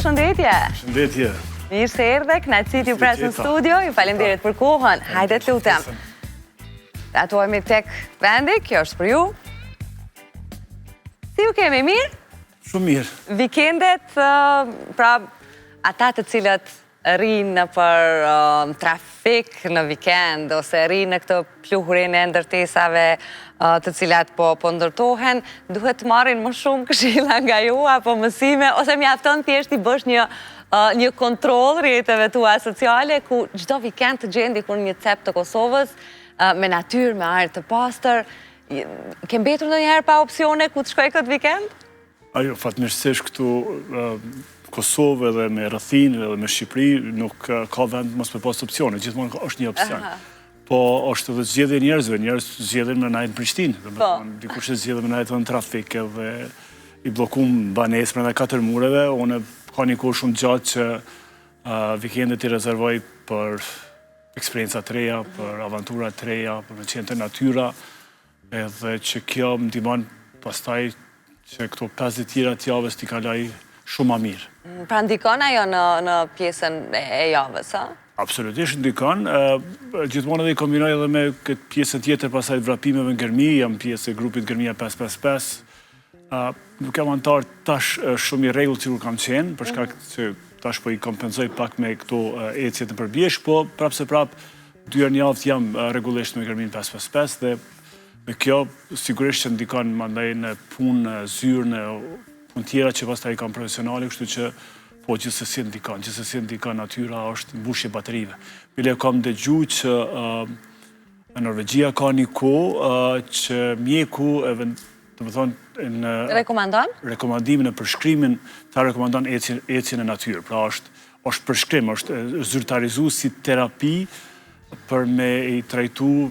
përshëndetje. Përshëndetje. Mirë se erdhe, kënaqësi t'ju pres në studio, ju faleminderit për kohën. Hajde të lutem. Atojmë tek vendi, kjo është për ju. Si ju kemi, mirë? Shumë mirë. Vikendet, pra ata të cilët rinë për trafik në vikend, ose rinë në këtë pluhurin e ndërtesave të cilat po ndërtohen, duhet të marrin më shumë këshilla nga ju, apo mësime, ose mjafton thjesht i bësh një kontroll rrjeteve tua sociale, ku çdo vikend të gjen diku një cep të Kosovës, me natyrë, me ajër të pastër. Ke mbetur ndonjëherë pa opsione ku të shkoj këtë vikend? Ajo, fatmirësisht këtu Kosovë dhe me rrethinë dhe me Shqipëri nuk ka vend mos me pas opsione, gjithmonë është një opsion. Po është edhe zgjedhje njerëzve, njerëz zgjedhin me najtë në Prishtinë, domethënë dikush e zgjedh me najtë në trafik edhe i bllokum banesë brenda 4 mureve. Unë ka një kohë shumë gjatë që vikendet i rezervoj për eksperienca të reja, për aventura të reja, për me qenë të natyra, edhe që kjo më ndihmon pastaj që këto 5 ditë tjera të javës t'i kaloj shumë më mirë. Pra ndikon ajo në pjesën e javës, a? Absolutisht ndikon. Gjithmonë edhe i kombinoj edhe me këtë pjesën tjetër pasaj vrapimeve në Gërmi, jam pjesë e grupit Gërmia 555. Nuk jam antar tash shumë i rregull sikur kam qenë, për shkak që tash po i kompenzoj pak me këto ecjet në përbjesh, po prapse 2 herë në javë jam rregullisht me Gërmin 555 dhe me kjo sigurisht që ndikon mandej në punë, zyrë, në punë tjera që pastaj kam profesionale, kështu që po gjithsesi ndikon natyra, është mbushje baterive. Bile kam dëgjuar që në Norvegjia ka një kohë që mjeku në rekomandimin e përshkrimin ta rekomandon ecjen në natyrë. Pra është përshkrim, është zyrtarizuar si terapi për me i trajtu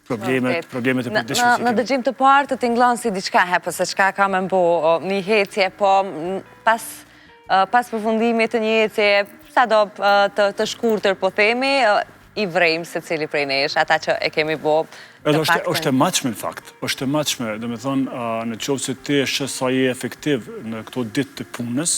problemet e përditshme. Në dëgjim të parë të tingëllon si diçka se çka ka më mbo një ecje, po pas përfundimit të një ecje sado të shkurtër, po themi, i vrejmë se cili prej nesh, ata që e kemi bo. Edhe është e matshme në fakt, është e matshme, dhe me thonë, në qovë se ti është sa je efektiv në këto ditë të punës,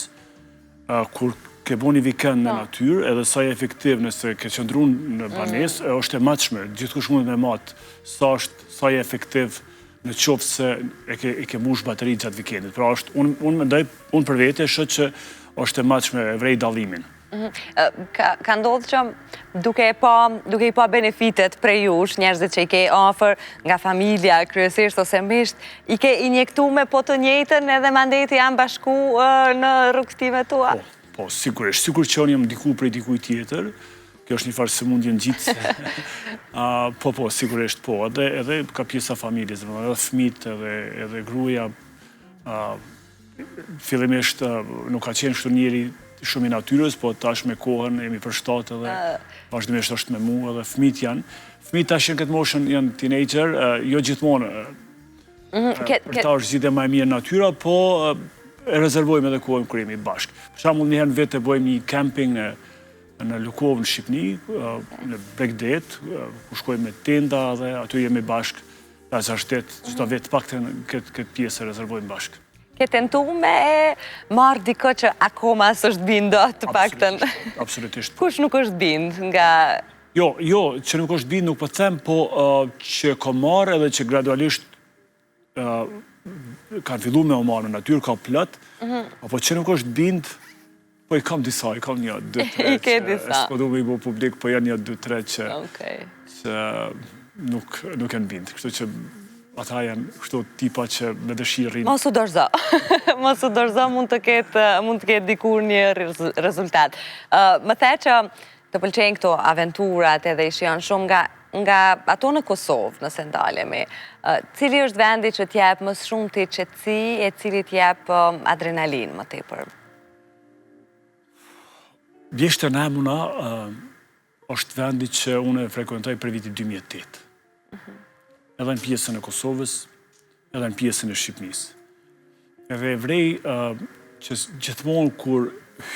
kur ke bo një vikend në natyrë, edhe sa je efektiv nëse ke qëndrun në banes, është e matshme, gjithkush mund me matë sa je efektiv në qovë se e ke mush bateri gjatë vikendit. Pra unë për vete është që është e matshme e vrej dallimin. Ka ndodhë që duke i pa benefitet prej jush, njerëzit që i ke ofër nga familja, kryesisht ose misht, i ke injektu me po të njëjtën edhe mandeti janë bashku në rrugtimet tua? Po, sigurisht. Sigur që unë jam diku prej dikuj tjetër, kjo është një farë sëmundje në gjithë. Po, sigurisht po. Edhe ka pjesa familjes, edhe fëmijët, edhe gruaja. Fillimisht nuk ka qenë kështu njeri shumë i natyrës, po tash me kohën jemi përshtatë edhe vazhdimisht është me mua edhe fëmijët janë. Fëmijët tash janë këtë moshën, janë teenager, jo gjithmonë për ta është zgjidhja më e mirë natyra, po e rezervojmë edhe kohën kur jemi bashkë. Për shembull, një herë në vete bëjmë një camping në Lukovë në Shqipëni, në Bregdet, ku shkojmë me tenda dhe aty jemi bashkë 5-6 ditë, çdo vit paktën këtë pjesë e rezervojmë bashkë. Ke tentu me marrë diko që akoma s'është bindo të paktën? Absolutisht. Kush nuk është bind nga... Jo, që nuk është bind nuk po them, po që ka marrë edhe që gradualisht kanë fillu me o marrë në natyrë, ka plot, apo që nuk është bind, po i kam disa, i kam 1-2-3 I ke disa. S'po du me i bo publik, po janë 1-2-3 që nuk janë bind. Kështu që ata janë kështu tipa që me dëshirë rinë. Mos u dorëzo. Mos u dorëzo, mund të ketë dikur një rezultat. Më the që të pëlqejnë këto aventurat edhe i shijon shumë nga ato në Kosovë, nëse ndalemi. Cili është vendi që t'jep më shumë të qetësi e cili t'jep adrenalin më tepër? Bjeshtë në Emuna është vendi që unë e frekuentoj për vitin 2008. Edhe në pjesën e Kosovës, edhe në pjesën e Shqipënisë. Edhe e vrej që gjithmonë kur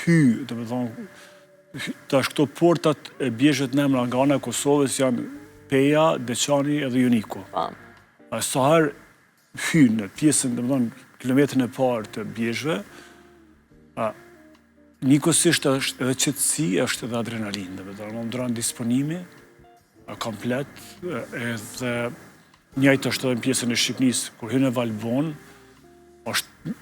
dhe me thonë, tash këto portat e Bjeshët në Emra nga ana e Kosovës janë Peja, Deçani edhe Joniku. Sa herë hy në pjesën, dhe me thonë, kilometrën e parë të Bjeshëve, Njëkohësisht është edhe qetësi, është edhe adrenalinë, dhe më ndron disponimi komplet, edhe njëjtë është edhe në pjesën e Shqipërisë, kur hyn në Valbon, është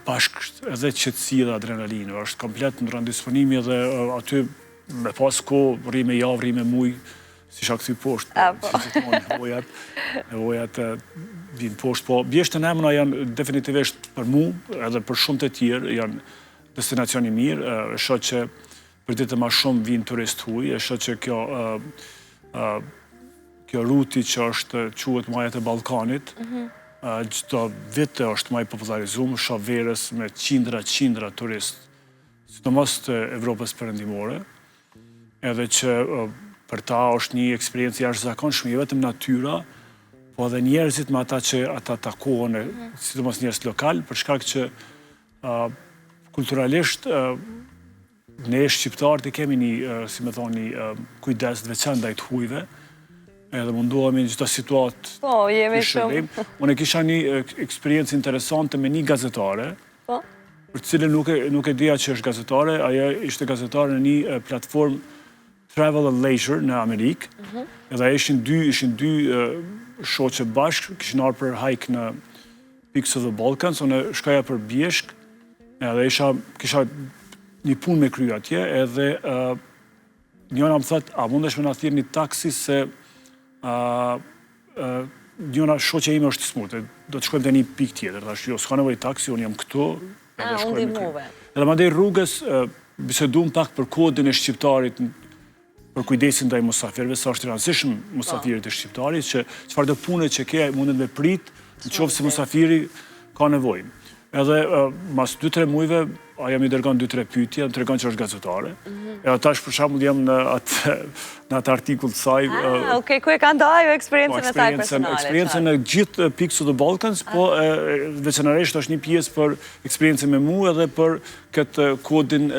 bashkë edhe qetësi dhe adrenalinë, është komplet ndron disponimi edhe aty me pas kohë, rri me javë, rri me muj, si shak këthy poshtë, si nevojat vinë poshtë, po bjeshtën emna janë definitivisht për mu, edhe për shumë të tjerë, janë destinacioni mirë, e shoh që për ditë më shumë vinë turist huj, e shoh që kjo ruti që është quhet Majat e Ballkanit, çdo vit është më i popullarizuar, shoh verës me qindra turist, sidomos të Evropës perëndimore, edhe që për ta është një eksperiencë jashtëzakonshme, jo vetëm natyra, po edhe njerëzit me ata që ata takohen, sidomos njerëz lokal, për shkak që kulturalisht ne shqiptarët kemi një, si më thoni, kujdes të veçantë ndaj të hujve, edhe mundohemi në çdo situatë. Po, jemi shumë. Unë kisha një eksperiencë interesante me një gazetare, për të cilën nuk e dija që është gazetare, ajo ishte gazetare në një platformë Travel and Leisure në Amerikë, edhe ishin dy shoqe bashkë, kishin ardhur për hike në Peaks of the Balkans, unë shkoja për bjeshk, edhe kisha një punë me krye atje, edhe njëna më thëtë, a mundesh me na thirrë një taksi se njëna shoqja ime është smurë, do të shkojmë te një pikë tjetër, thash, jo, s'ka nevojë taksi, unë jam këtu. Unë ndihmove. Edhe mandej rrugës biseduam pak për kodin e shqiptarit, për kujdesin ndaj musafirëve, sa është i rëndësishëm musafirit e shqiptarit, që çfarë do pune që ke mundet me prit, në qoftë se musafiri ka nevojë. Edhe mas 2-3 muajve, ajo më dërgon 2-3 pyetje, më tregon që është gazetare. Edhe tash për shembull jam në atë artikull të saj. Okej, ku e ka ndajë eksperiencën e saj personale? Eksperiencën në gjithë Peaks of the Balkans, po veçanërisht është një pjesë për eksperiencën me mua edhe për këtë kodin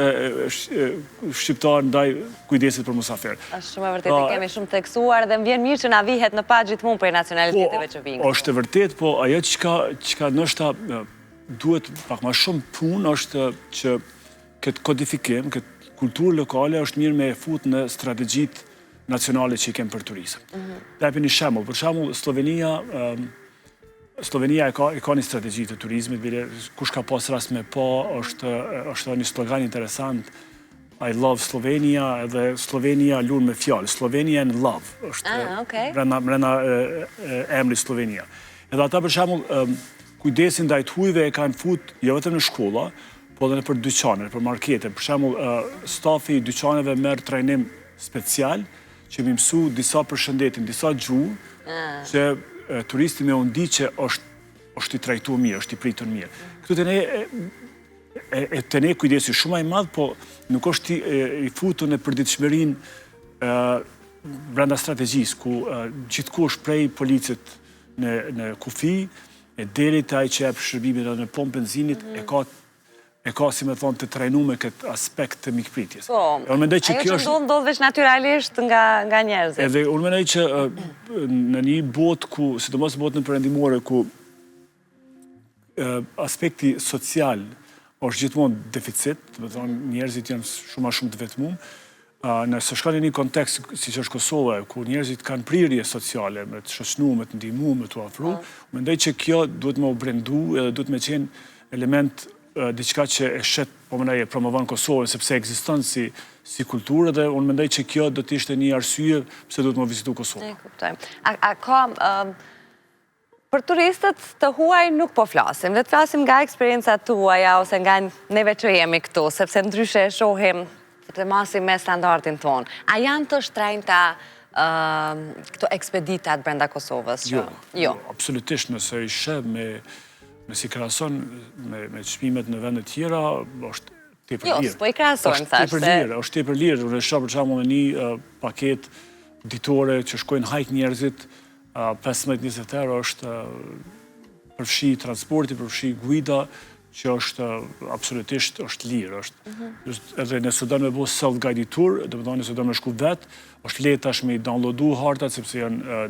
shqiptar ndaj kujdesit për musafir. Është shumë e vërtetë, kemi shumë tekstuar dhe më vjen mirë që na vihet në pagj gjithmonë për nacionaliteteve që vinë. Është e vërtetë, po ajo çka ndoshta duhet pak më shumë punë është që këtë kodifikim, këtë kulturë lokale është mirë me e fut në strategjitë nacionale që i kemë për turizëm. Dhe epi një shembull, për shembull Slovenia e ka një strategji të turizmit, kush ka pas rast me pa, është një slogan interesant, I love Slovenia, edhe Slovenia lun me fjalë, Slovenia in love, është brenda emri Slovenia. Edhe ata për shembull kujdesin ndaj të hujve e kanë fut jo vetëm në shkolla, po edhe për dyqane, për markete. Për shembull, stafi i dyqaneve merr trajnim special që më mësu disa përshëndetin, disa gjuhë, që turisti me undi që është i trajtuar mirë, është i pritur mirë. Këtu të ne kujdesi shumë i madh, po nuk është i futur në përditshmërinë brenda strategjisë, ku gjithkush prej policit në kufi, e deri të ai që jep shërbimin edhe në pompë benzinit, e ka si me thonë të trajnu me këtë aspekt të mikpritjes. Po, ajo që ndodh veç natyralisht nga njerëzit. Edhe unë mendoj që në një botë ku, sidomos botën perëndimore, ku aspekti social është gjithmonë deficit, do të thonë njerëzit janë shumë të vetmuar, nëse shkon në një kontekst siç është Kosova, ku njerëzit kanë prirje sociale, me të shoqënu, me të ndihmu, me të afru, mendoj që kjo duhet me u brendu edhe duhet me qenë element diçka që e shet, po mënaj e promovon Kosovën, sepse ekziston si kulturë, dhe unë mendoj që kjo do të ishte një arsye pse duhet me vizitu Kosovën. E kuptoj. A ka për turistët të huaj nuk po flasim, le të flasim nga eksperiencat tuaja ose nga neve që jemi këtu, sepse ndryshe e shohim të masim me standardin tonë. A janë të shtrenjta këto ekspeditat brenda Kosovës? Jo, absolutisht, nëse i sheh me si krahason me çmimet në vende tjera, është tepër lirë. Jo, s'po i krahasojmë, thashë. Është tepër lirë. Unë shoh për shembull në një paketë ditore që shkojnë hajk njerëzit, 15-20 euro është përfshi transporti, përfshi guida, që është absolutisht është lirë. Edhe nëse do me bëj self-guided tour, do të thonë nëse do me shku vetë, është lehtë tash me downloadu hartat, sepse janë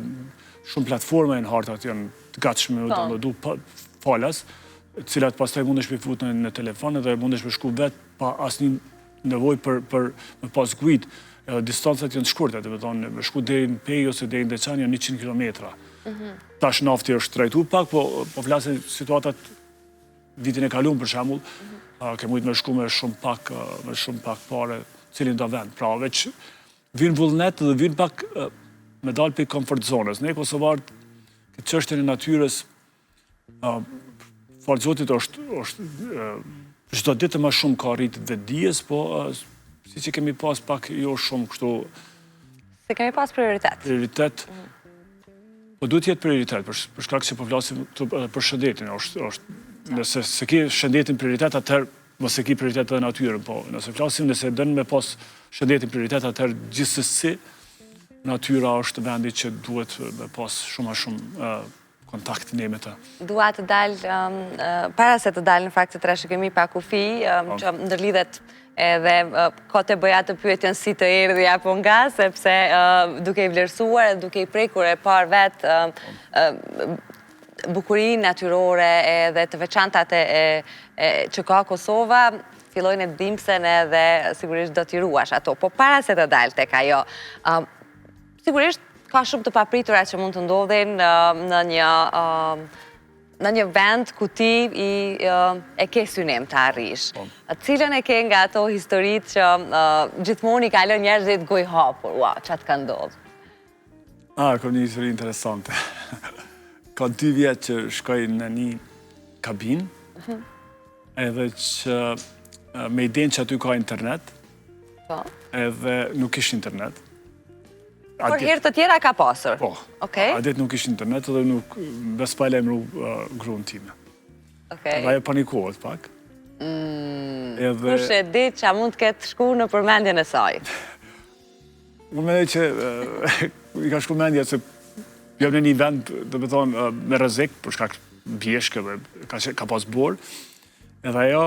shumë platforma në hartat, janë të gatshme me downloadu falas, të cilat pastaj mundesh me fut në telefon dhe mundesh me shku vetë pa asnjë nevojë për me pas guid, distancat janë të shkurta, do të thonë me shku deri në Pejë ose deri në Deçan janë 100 kilometra. Tash nafti është trajtuar pak, po flasin situatat vitin e kaluar për shembull, ke mujt me shku me shumë pak pare cilin do vend. Pra veç vinë vullnet dhe vinë pak me dalë për komfort zonës. Ne kosovarët këtë çështjen e natyrës falë Zotit është çdo ditë më shumë ka rritë vetdijes, po si që kemi pas pak jo shumë kështu. Se kemi pas prioritet. Prioritet. Po duhet jetë prioritet, për shkak se po flasim për shëndetin. Nëse se ke shëndetin prioritet, atëherë mos e ke prioritet edhe natyrën, po nëse flasim nëse dënë me pas shëndetin prioritet, atëherë gjithsesi natyra është vendi që duhet me pas shumë kontakt ne me të. Dua të dalë, para se të dalë në fakt se të kemi pa kufi, që ndërlidhet edhe ka të bëja të pyetjen si të erdhi apo nga, sepse duke i vlerësuar e duke i prekur e par vetë bukurinë natyrore edhe të veçantat që ka Kosova, fillojnë e dhimbsen edhe sigurisht do t'i ruash ato. Po para se të dalë tek ajo, sigurisht ka shumë të papritura që mund të ndodhin në një vend ku ti e ke synim të arrish. Cilën e ke nga ato historit që gjithmonë i kalon njerëzit gojë hapur? Ua, çfarë ka ndodhur? Ka një histori interesante. Ka 2 vjetë që shkoj në një kabinë, edhe që me idenë që aty ka internet, edhe nuk ish internet. Por herë të tjera ka pasur? Po, adet nuk ish internet edhe nuk bespa e emru gruën time. Dhe ajo panikohet pak. Kush e di që mund të ketë shku në përmendjen e saj? Unë mendoj që i ka shku mendja se jam në një vend, do të thonë, me rrezik, për shkak bjeshke dhe ka pas borë, edhe ajo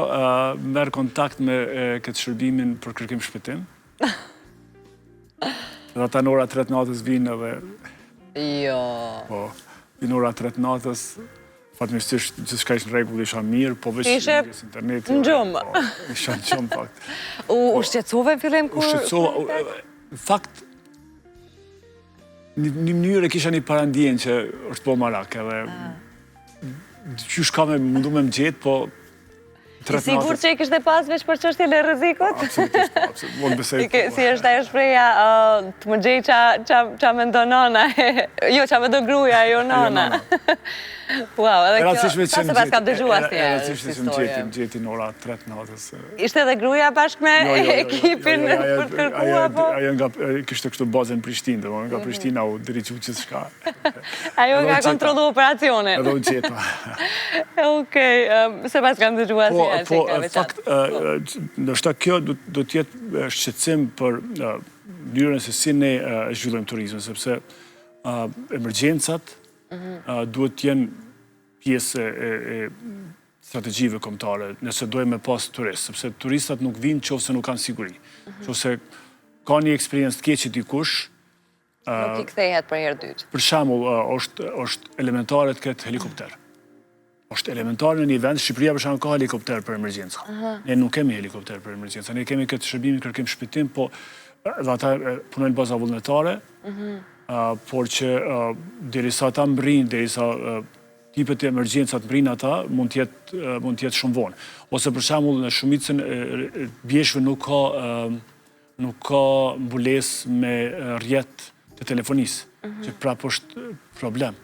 merr kontakt me këtë shërbimin për kërkim shpëtim. Dhe ata në ora 3 natës vinë edhe... Jo... Po, vinë ora 3 natës, fatmirësisht gjithçka ishte në rregull, isha mirë, po veç në internet... Në gjumë. Isha në gjumë, fakt. U shqetësove në fillim kur... U shqetësova, në fakt, një mënyrë e kisha një parandjen që është po marak, edhe... Qysh ka mundu me më gjetë, po... I sigur që i kishte pas veç për çështjen e rrezikut? Absolutisht, Si është ajo shpreha, të më gjej qa mendon nona, jo, qa mendon gruaja, jo nona. Wow, edhe kjo, sa se pas kam dëgju asnjë historie. Më gjeti në ora 3 natës. Ishte edhe gruaja bashkë me ekipin për të kërkuar, po? Ajo kishte kështu bazën në Prishtinë, dhe nga Prishtina u dirigjua gjithçka. Ajo nga kontrollu operacionin. Edhe u gjeta. Okej, se pas kam dëgju asnjë. Po, në fakt, ndoshta kjo do t'jetë shqetësim për mënyrën se si ne zhvillojmë turizmin, sepse emergjencat duhet t'jenë pjesë e strategjive kombëtare, nëse dojmë me pas turist, sepse turistat nuk vinë qofse nuk kanë siguri. Qofse ka një eksperiencë të keqe dikush, nuk i kthehet për herë dytë. Për shembull, është elementare të ketë helikopter. Është elementare në një vend, Shqipëria për shembull ka helikopter për emergjenca. Ne nuk kemi helikopter për emergjenca. Ne kemi këtë shërbimin kërkim shpëtim, po dhe ata punojnë baza vullnetare, por që derisa ata mbrin, derisa tipet e emergjencat mbrin ata, mund t'jetë shumë vonë. Ose për shembull në shumicën e bjeshve nuk ka mbulesë me rrjet të telefonisë, që prapë është problem.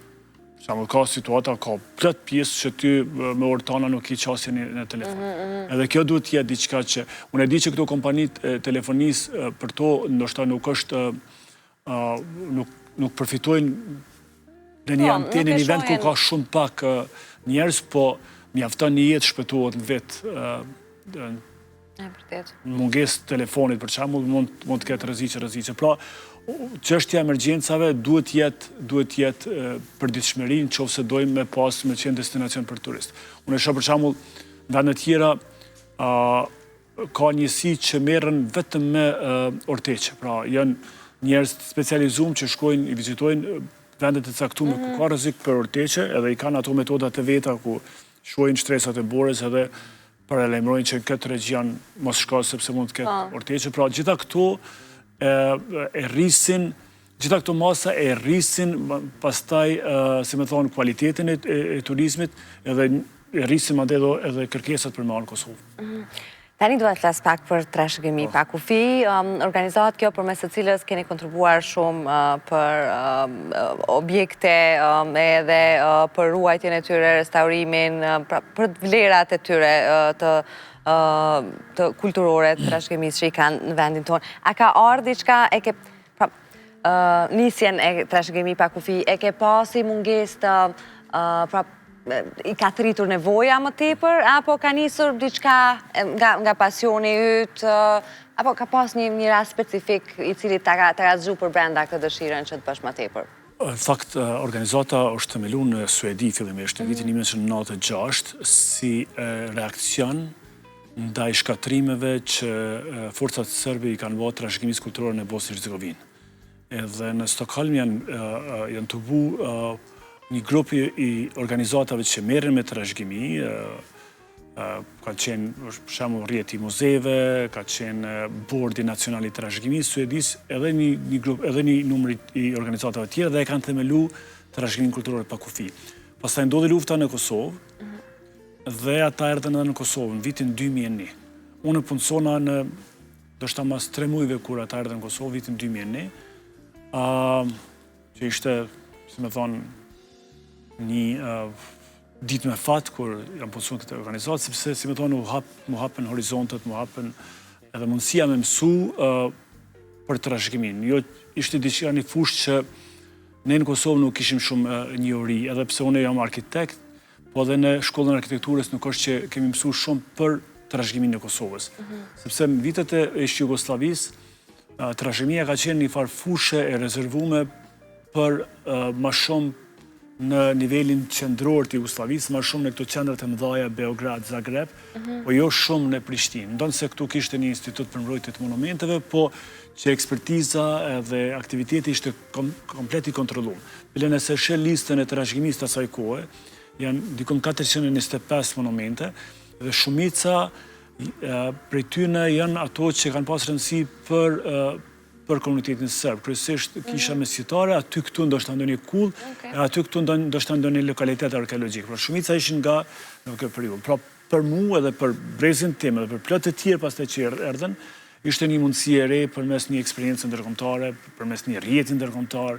Për shembull ka situata, ka plot pjesë që ty me ortana nuk i qasje në telefon. Edhe kjo duhet t'jetë diçka që unë e di që këto kompanitë telefonisë për to ndoshta nuk është nuk përfitojnë në një antenë, në një vend ku ka shumë pak njerëz, po mjafton një jetë shpëtohet në vetë. Mungesë telefonit, për shembull, mund të ketë rreziqe. Pra, çështja e emergjencave duhet jetë përditshmëri nëse dojmë me pas me qenë destinacion për turist. Unë e shoh për shembull vende të tjera ka njësi që merren vetëm me orteqe. Pra, janë njerëz të specializuar që shkojnë, i vizitojnë vendet e caktuara ku ka rrezik për orteqe, edhe i kanë ato metodat e veta ku shohin shtresat e borës edhe paralajmërojnë që në këtë region mos shko sepse mund të ketë urtëqe. Pra gjitha këto e rrisin, gjitha këto masa e rrisin pastaj, si me thonë, kualitetin e turizmit edhe e rrisin madje edhe kërkesat për me në Kosovë. Tani duhet flas pak për trashëgimi pa kufi, organizohet kjo përmes së cilës keni kontribuar shumë për objekte edhe për ruajtjen e tyre, restaurimin, për vlerat e tyre të kulturore të trashëgimisë që i kanë në vendin tonë. A ka ardhur diçka nisjen e trashëgimi pa kufi, e ke pasi mungesë të i ka thritur nevoja më tepër, apo ka nisur diçka nga pasioni yt, apo ka pas një rast specifik i cili ta ka zgju për brenda këtë dëshirën që të bësh më tepër? Në fakt, organizata është themeluar në Suedi fillimisht në vitin 1996 si reakcion ndaj shkatrimeve që forcat serbe i kanë bërë trashëgimisë kulturore në Bosnjë Hercegovinë. Edhe në Stockholm janë të bu një grupi i organizatave që merren me trashëgimi, ka qenë, për shembull, rrjeti i muzeve, ka qenë Bordi Nacional i Trashëgimisë Suedisë, edhe një numër i organizatave tjera dhe e kanë themelu trashëgiminë kulturore pa kufi. Pastaj ndodhi lufta në Kosovë dhe ata erdhën edhe në Kosovë në vitin 2001. Unë punsona në ndoshta mas 3 muajve kur ata erdhën në Kosovë vitin 2001, që ishte, si me thonë, një ditë me fat kur jam punsuar këtë organizatë, sepse, si me thonë, mu hapën horizontet, mu hapën edhe mundësia me mësu për trashëgimin. Jo, ishte diçka një fushë që ne në Kosovë nuk ishim shumë njohuri, edhe pse unë jam arkitekt, po edhe në shkollën e arkitekturës nuk është që kemi mësu shumë për trashëgimin në Kosovës. Sepse në vitet e Jugosllavisë, trashëgimia ka qenë një farë fushë e rezervume për më shumë në nivelin qendror të Jugosllavisë, më shumë në këto qendrat e mëdha, Beograd, Zagreb, po jo shumë në Prishtinë. Ndonë se këtu kishte një institut për mbrojtje të monumenteve, po që ekspertiza dhe aktiviteti ishte komplet i kontrolluar. Bile nëse sheh listën e trashëgimisë të asaj kohe, janë dikon 425 monumente dhe shumica prej tyre janë ato që kanë pas rëndësi për komunitetin serb. Kryesisht kisha mesjetare, aty këtu ndoshta ndonjë kull, aty këtu ndoshta ndonjë lokalitet arkeologjik. Por shumica ishin nga në këtë periudhë. Pra për mua edhe për brezin tim edhe për plot të tjerë pastaj që erdhën, ishte një mundësi e re përmes një eksperiencë ndërkombëtare, përmes një rrjeti ndërkombëtar,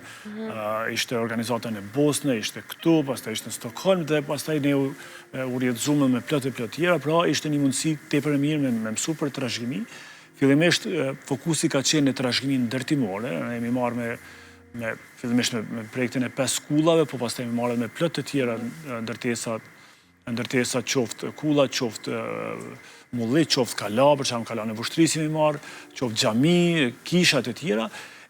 ishte organizata në Bosnë, ishte këtu, pastaj ishte në Stockholm dhe pastaj ne u rrjedzuam me plot tjera, pra ishte një mundësi tepër e mirë me mësu për trashëgimi. Fillimisht fokusi ka qenë në trashëgiminë ndërtimore, ne jemi marrë fillimisht me projektin e 5 kullave, po pastaj jemi marrë me plot të tjera ndërtesa qoftë kulla, qoftë mulli, qoftë kala, për shembull kala në Vushtrisi jemi marrë, qoftë xhami, kishat e tjera.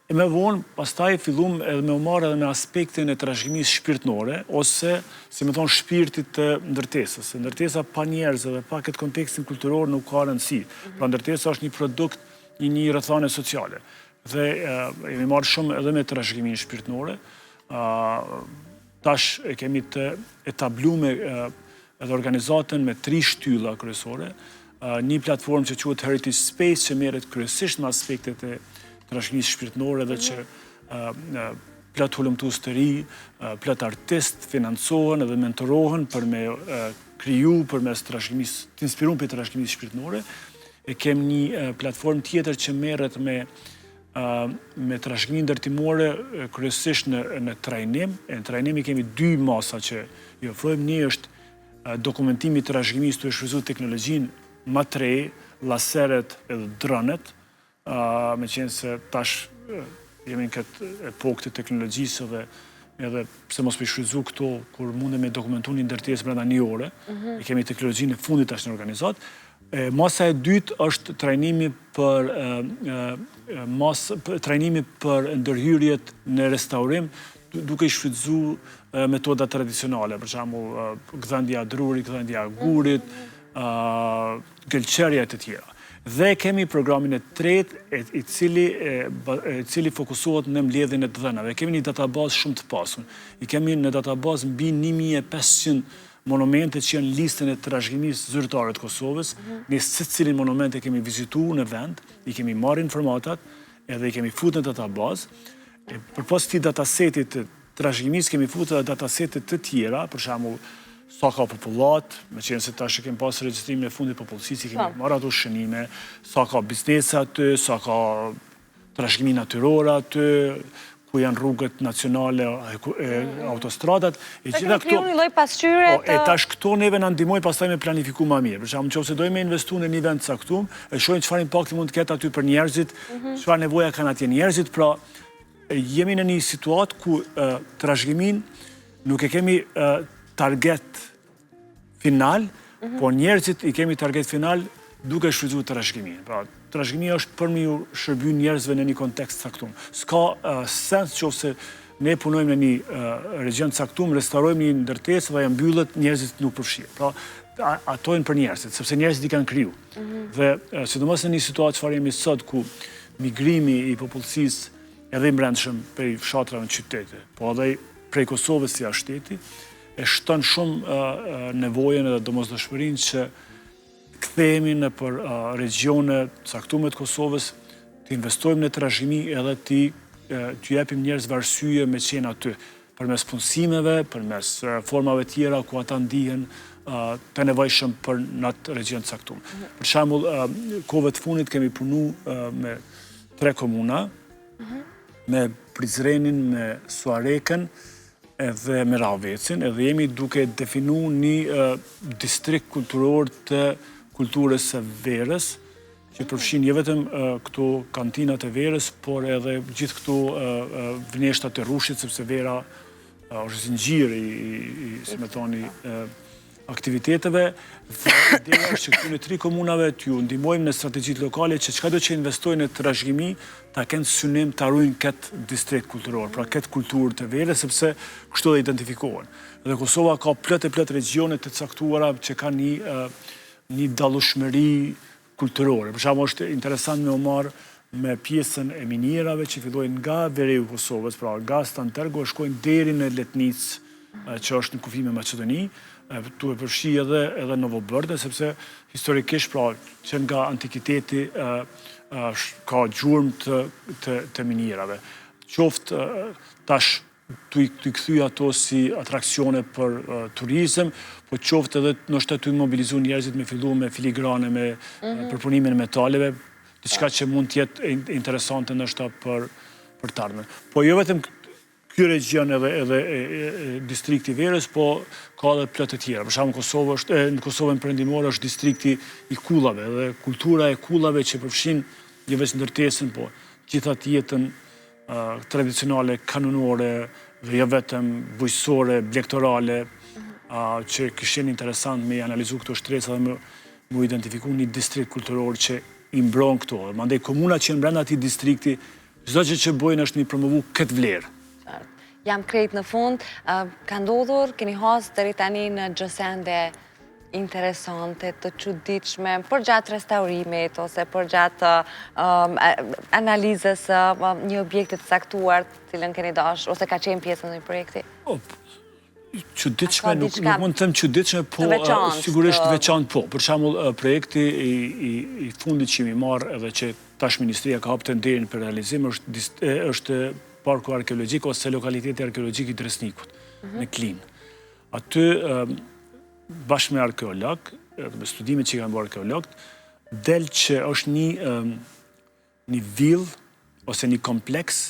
E me vonë, pastaj fillum edhe me u marrë edhe me aspektin e trashëgimisë shpirtënore, ose, si me thonë, shpirtit të ndërtesës. Ndërtesa pa njerëz dhe pa këtë kontekstin kulturor nuk ka rëndësi. Pra ndërtesa është një produkt, një rrethane sociale. Dhe jemi marrë shumë edhe me trashëgimin shpirtënore. Tash e kemi të etablume edhe organizatën me 3 shtylla kryesore. Një platformë që quhet Heritage Space, që merret kryesisht me aspektet e trashëgimisë shpirtënore dhe që plot hulumtues të ri, plot artist financohen edhe mentorohen për me kriju përmes trashëgimisë, të inspiruar për trashëgimisë shpirtënore. E kem një platformë tjetër që merret me trashëgimi ndërtimore kryesisht në trajnim. Në trajnimi kemi 2 masa që i ofrojmë. Një është dokumentimi i trashëgimisë të shfrytzuar teknologjinë më të re, laseret edhe dronet, me qenë se tash jemi në këtë epokë të teknologjisë edhe pse mos për shfrytzu këto kur mundem me dokumentu një ndërtesë brenda 1 ore, e kemi teknologjinë e fundit tash në organizat. Masa e dytë është trajnimi për ndërhyrjet në restaurim, duke i shfrytzu metoda tradicionale, për shembull gdhendja e drurit, gdhendja e gurit, gëlqerja e të tjera. Dhe kemi programin e tretë, i cili fokusohet në mbledhjen e të dhënave. Kemi një databazë shumë të pasur. I kemi në databazë mbi 1500 monumentet që janë listën e trashëgimisë zyrtare të Kosovës. Ne secilin monument e kemi vizituar në vend, i kemi marrë informatat, edhe i kemi futur në databazë. Përpas këtij datasetit të trashëgimisë kemi futur edhe datasetet të tjera, për shembull sa ka popullat, me qenë se tash kemi pas regjistrimin e fundit popullsisë, kemi marrë ato shënime, sa ka biznese aty, sa ka trashëgimi natyrore aty, ku janë rrugët nacionale, autostradat. Se kemi kriju një lloj pasqyre të... E tash këto neve na ndihmojnë pastaj me planifiku më mirë. Për shembull, nëse dojmë investu në një vend të caktuar, e shohim çfarë impakti mund të ketë aty për njerëzit, çfarë nevoja kanë atje njerëzit, pra jemi në një situatë ku trashëgimin nuk e kemi target final, po njerëzit i kemi target final duke shfrytzuar trashëgimin. Pra, trashëgimia është për me ju shërby njerëzve në një kontekst caktuar. S'ka sens nëse ne punojmë në një region caktuar, restaurojmë një ndërtesë dhe ajo mbyllet, njerëzit nuk përfshihen. Pra, ato janë për njerëzit, sepse njerëzit i kanë kriju. Dhe sidomos në një situatë çfarë jemi sot ku migrimi i popullsisë edhe i brendshëm prej fshatrave në qytete, po edhe prej Kosovës si jashtë shteti, e shton shumë nevojën edhe domosdoshmërinë që kthehemi në për regione caktuara të Kosovës, të investojmë në trashëgimi edhe të japim njerëzve arsye me qenë aty, përmes punësimeve, përmes formave tjera ku ata ndihen të nevojshëm për në atë region të caktuar. Për shembull, kohëve të fundit kemi punuar me 3 komuna, me Prizrenin, me Suarekën, edhe me Ravecin, edhe jemi duke definu një distrikt kulturor të kulturës së verës, që përfshin jo vetëm këto kantinat e verës, por edhe gjithë këto vneshtat e rushit, sepse vera është zinxhir si me thoni, aktiviteteve. Dhe ideja është që këtu në 3 komunave t'ju ndihmojmë në strategjitë lokale që çka do që investojnë në trashëgimi, ta kenë synim të arrujnë këtë distrikt kulturor, pra këtë kulturë të verës, sepse kështu dhe identifikohen. Dhe Kosova ka plot regione të caktuara që kanë një dallueshmëri kulturore. Për shembull, është interesant me u marrë me pjesën e minierave që fillojnë nga veriu i Kosovës, pra nga Stantergo, shkojnë deri në Letnicë, që është në kufi me Maqedoni, tu e përfshi edhe Novobërde, sepse historikisht, pra, që nga antikiteti ka gjurmë të minierave. Qoftë tash të i kthy ato si atraksione për turizëm, po qoftë edhe nështë të i mobilizu njerëzit me fillu me filigrane, me përpunimin e metaleve, diçka që mund tjetë interesante nështë për të ardhmen. Po jo vetëm ky region edhe distrikti Verës, po ka edhe plot të tjera. Për shembull, në Kosovën perëndimore është distrikti i kullave, dhe kultura e kullave që përfshin jo vetëm ndërtesën, po gjithatë jetën tradicionale, kanonore, dhe jo vetëm bujqësore, blegtorale, që kishin interesant me analizu këto shtresa dhe me identifiku një distrikt kulturor që i mbron këto. Mandej komuna që në brenda atij distrikti, çdo gjë që bojnë është një promovu këtë vlerë. Jam krejt në fund, ka ndodhur, keni hasë deri tani në gjësende interesante, të çuditshme, për gjatë restaurimit, ose për gjatë analizës një objektit caktuar, cilën keni dash, ose ka qenë pjesë në një projekti? Çuditshme, nuk mund të them çuditshme, po sigurisht veçantë po. Për shembull, projekti i fundit që jemi marrë edhe që tash Ministria ka hapur tenderin për realizim është parku arkeologjik ose lokaliteti arkeologjik i Dresnikut, në Klinë. Aty, bashkë me arkeolog, me studimet që kanë bërë arkeologët, del që është një villë ose një kompleks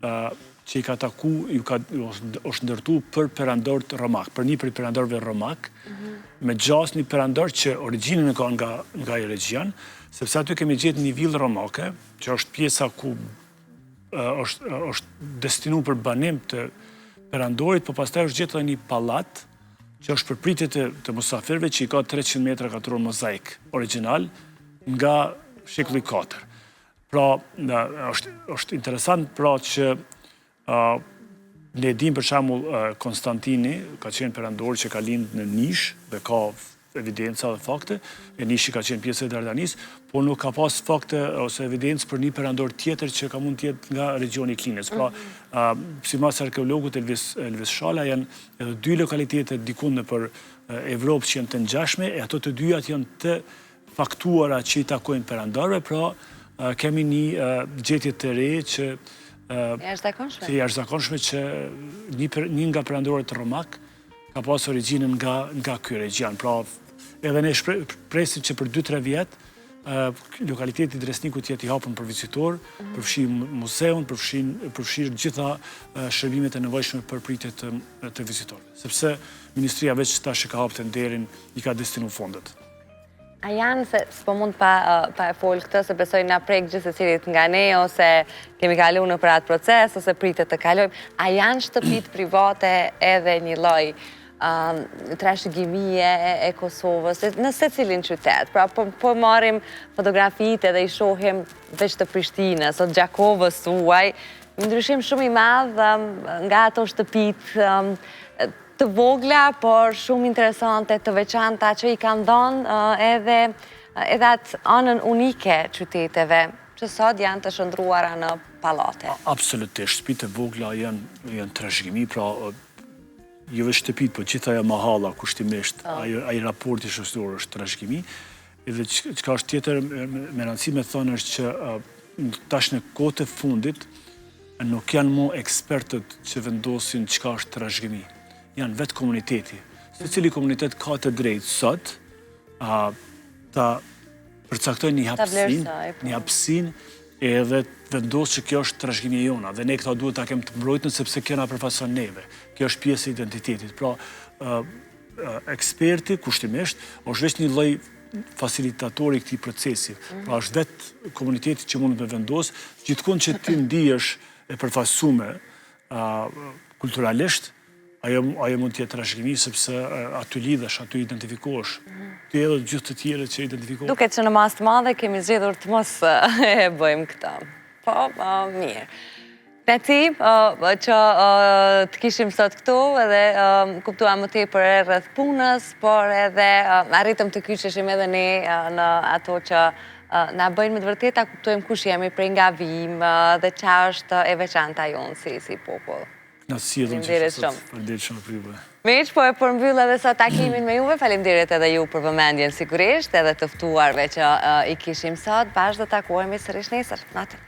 që i ka taku, është ndërtu për perandorët romak, për një për perandorëve romak, me gjas një perandor që origjinën e ka nga i region, sepse aty kemi gjetë një villë romake, që është pjesa ku është destinu për banim të perandorit, po pastaj është gjetë dhe një pallat, që është për pritjet të musafirëve, që i ka 300 metra katror mozaik original nga shekulli 4. Pra, është interesant pra që ne dim për shembull Konstantini, ka qenë perandor që ka lindë në Nish dhe ka evidenca dhe fakte, e Nishi ka qenë pjesë e Dardanis, po nuk ka pas fakte ose evidencë për një perandor tjetër që ka mund tjetë nga regioni Klinës. Pra, si mas arkeologut Elvis Shala, janë edhe 2 lokalitetet dikun në për Evropë që janë të ngjashme, e ato të dyjat janë të faktuara që i takojnë perandarëve, pra kemi një gjetje të re që jashtëzakonshme që një nga perandorët romak ka pas origjinën nga ky regjion. Pra edhe ne presim që për 2-3 vjet lokaliteti Dresnikut jetë i hapur për vizitor, përfshi muzeun, përfshi gjitha shërbimet e nevojshme për pritjet të vizitorëve. Sepse Ministria veç tash ka hapur nderin, i ka destinu fondet. A janë, se s'po mund pa e folë këtë, se besoj nga prek gjithë se cilit nga ne, ose kemi kalu në për atë proces, ose pritet të kalojmë, a janë shtëpit private edhe një loj trashëgimie e Kosovës, në se cilin qytet? Pra, po marim fotografitë edhe i shohim veç të Prishtinës, o Gjakovës uaj, një ndryshim shumë i madhë nga ato shtëpit të vogla, por shumë interesante, të veçanta, që i kanë dhënë edhe atë anën unike qyteteve, që sot janë të shëndruara në pallate. Absolutisht, shtëpitë e vogla janë trashëgimi, pra jo veç shtëpitë, po gjitha janë mahalla kushtimisht, ai raporti shoqëror është trashëgimi. Edhe çka është tjetër me rëndësi me thonë është që tash në kohët e fundit nuk janë më ekspertët që vendosin çka është trashëgimi. Janë vetë komuniteti. Secili komunitet ka të drejtë sot ta përcaktojnë një hapësinë edhe vendos që kjo është trashëgimia jona dhe ne këta duhet ta kemi të mbrojtur sepse kjo na përfaqëson neve. Kjo është pjesë e identitetit. Pra, eksperti kushtimisht është vetë një lloj fasilitatori i këtij procesi. Pra është vetë komuniteti që mund të vendos gjithkund që ti ndihesh e përfaqësuar kulturalisht, ajo mund të jetë trashëgimi sepse aty lidhesh, aty identifikohesh. Ti edhe gjithë të tjerët që identifikohen. Duket që në mas të madhe kemi zgjedhur të mos e bëjmë këtë. Po, mirë. Ne ti, që të kishim sot këtu edhe kuptuam më tepër rreth punës, por edhe arritëm të kyçeshim edhe ne në ato që na bëjnë me të vërteta kuptojmë kush jemi prej ngavim dhe çfarë është e veçanta jonë si popull. Faleminderit shumë për ju. Miq, po e përmbyll edhe sot takimin me juve. Faleminderit edhe ju për vëmendjen sigurisht, edhe të ftuarve që i kishim sot. Bashkë do takohemi sërish nesër. Natën.